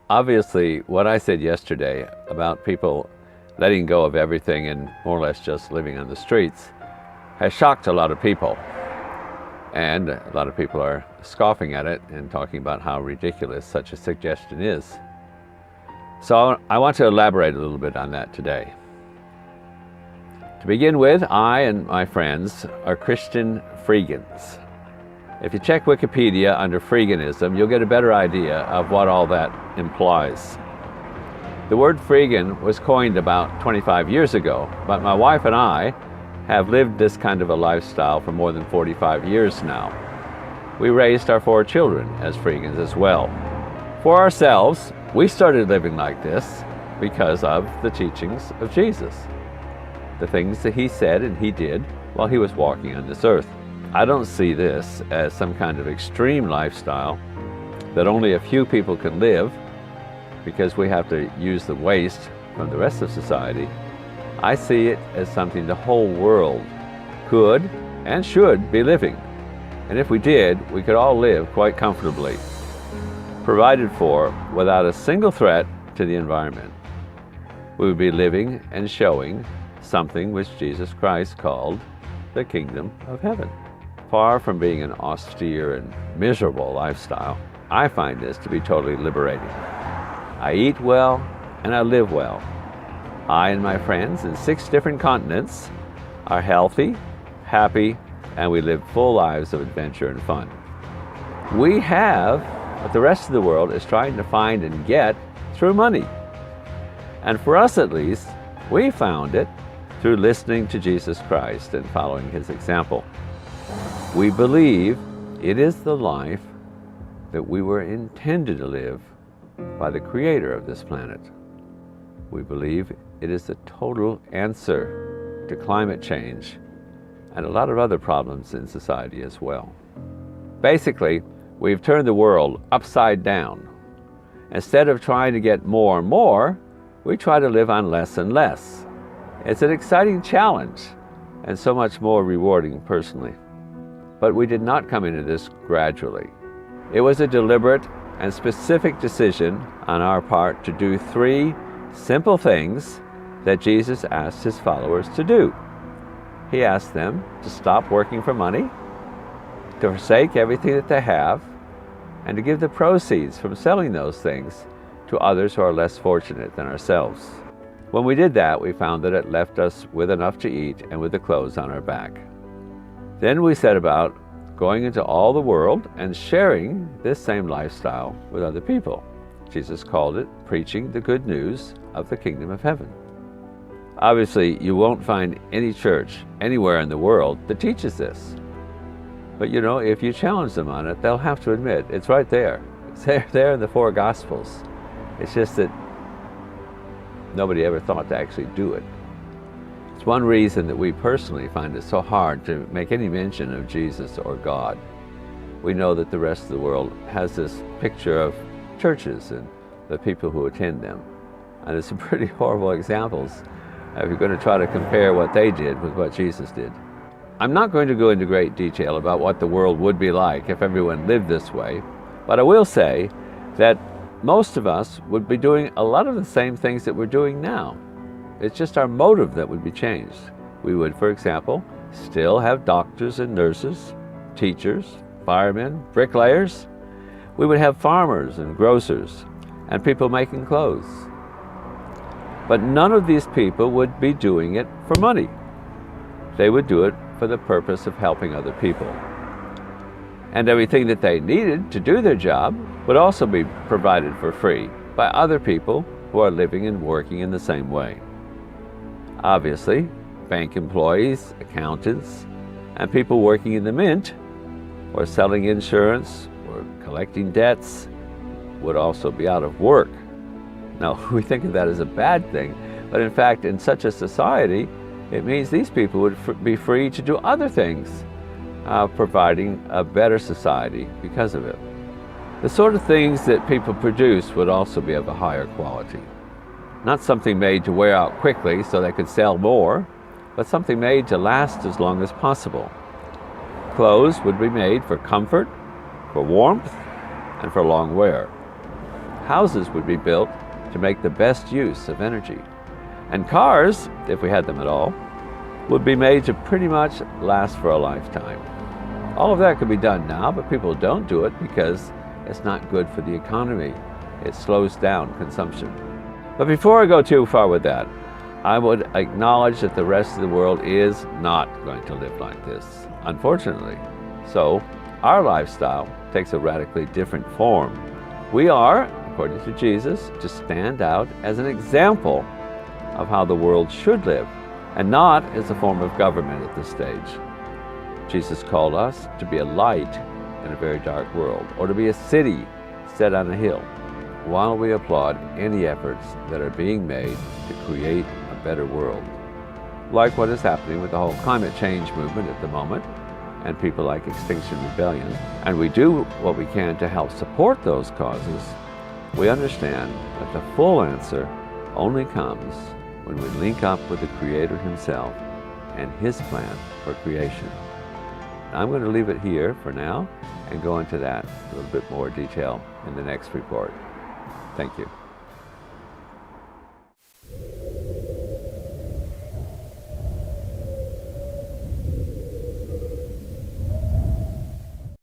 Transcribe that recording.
Obviously, what I said yesterday about people letting go of everything and more or less just living on the streets has shocked a lot of people. And a lot of people are scoffing at it and talking about how ridiculous such a suggestion is. So I want to elaborate a little bit on that today. To begin with, I and my friends are Christian freegans. If you check Wikipedia under Freeganism, you'll get a better idea of what all that implies. The word freegan was coined about 25 years ago, but my wife and I have lived this kind of a lifestyle for more than 45 years now. We raised our 4 children as freegans as well. For ourselves, we started living like this because of the teachings of Jesus, the things that he said and he did while he was walking on this earth. I don't see this as some kind of extreme lifestyle that only a few people can live because we have to use the waste from the rest of society. I see it as something the whole world could and should be living. And if we did, we could all live quite comfortably, provided for without a single threat to the environment. We would be living and showing something which Jesus Christ called the kingdom of heaven. Far from being an austere and miserable lifestyle, I find this to be totally liberating. I eat well and I live well. I and my friends in 6 different continents are healthy, happy, and we live full lives of adventure and fun. We have what the rest of the world is trying to find and get through money. And for us at least, we found it through listening to Jesus Christ and following his example. We believe it is the life that we were intended to live by the creator of this planet. We believe it is the total answer to climate change and a lot of other problems in society as well. Basically, we've turned the world upside down. Instead of trying to get more and more, we try to live on less and less. It's an exciting challenge and so much more rewarding personally. But we did not come into this gradually. It was a deliberate and specific decision on our part to do 3 simple things that Jesus asked his followers to do. He asked them to stop working for money, to forsake everything that they have, and to give the proceeds from selling those things to others who are less fortunate than ourselves. When we did that, we found that it left us with enough to eat and with the clothes on our back. Then we set about going into all the world and sharing this same lifestyle with other people. Jesus called it preaching the good news of the kingdom of heaven. Obviously, you won't find any church anywhere in the world that teaches this. But you know, if you challenge them on it, they'll have to admit it's right there. It's there in the 4 Gospels. It's just that nobody ever thought to actually do it. It's one reason that we personally find it so hard to make any mention of Jesus or God. We know that the rest of the world has this picture of churches and the people who attend them. And it's some pretty horrible examples if you're going to try to compare what they did with what Jesus did. I'm not going to go into great detail about what the world would be like if everyone lived this way, but I will say that most of us would be doing a lot of the same things that we're doing now. It's just our motive that would be changed. We would, for example, still have doctors and nurses, teachers, firemen, bricklayers. We would have farmers and grocers and people making clothes. But none of these people would be doing it for money. They would do it for the purpose of helping other people. And everything that they needed to do their job would also be provided for free by other people who are living and working in the same way. Obviously, bank employees, accountants, and people working in the mint, or selling insurance, or collecting debts, would also be out of work. Now, we think of that as a bad thing, but in fact, in such a society, it means these people would be free to do other things, providing a better society because of it. The sort of things that people produce would also be of a higher quality. Not something made to wear out quickly so they could sell more, but something made to last as long as possible. Clothes would be made for comfort, for warmth, and for long wear. houses would be built to make the best use of energy. And cars, if we had them at all, would be made to pretty much last for a lifetime. All of that could be done now, but people don't do it because it's not good for the economy. It slows down consumption. But before I go too far with that, I would acknowledge that the rest of the world is not going to live like this, unfortunately. So our lifestyle takes a radically different form. We are, according to Jesus, to stand out as an example of how the world should live, and not as a form of government at this stage. Jesus called us to be a light in a very dark world, or to be a city set on a hill, while we applaud any efforts that are being made to create a better world, like what is happening with the whole climate change movement at the moment, and people like Extinction Rebellion. And we do what we can to help support those causes. We understand that the full answer only comes when we link up with the Creator Himself and His plan for creation. I'm going to leave it here for now and go into that in a little bit more detail in the next report. Thank you.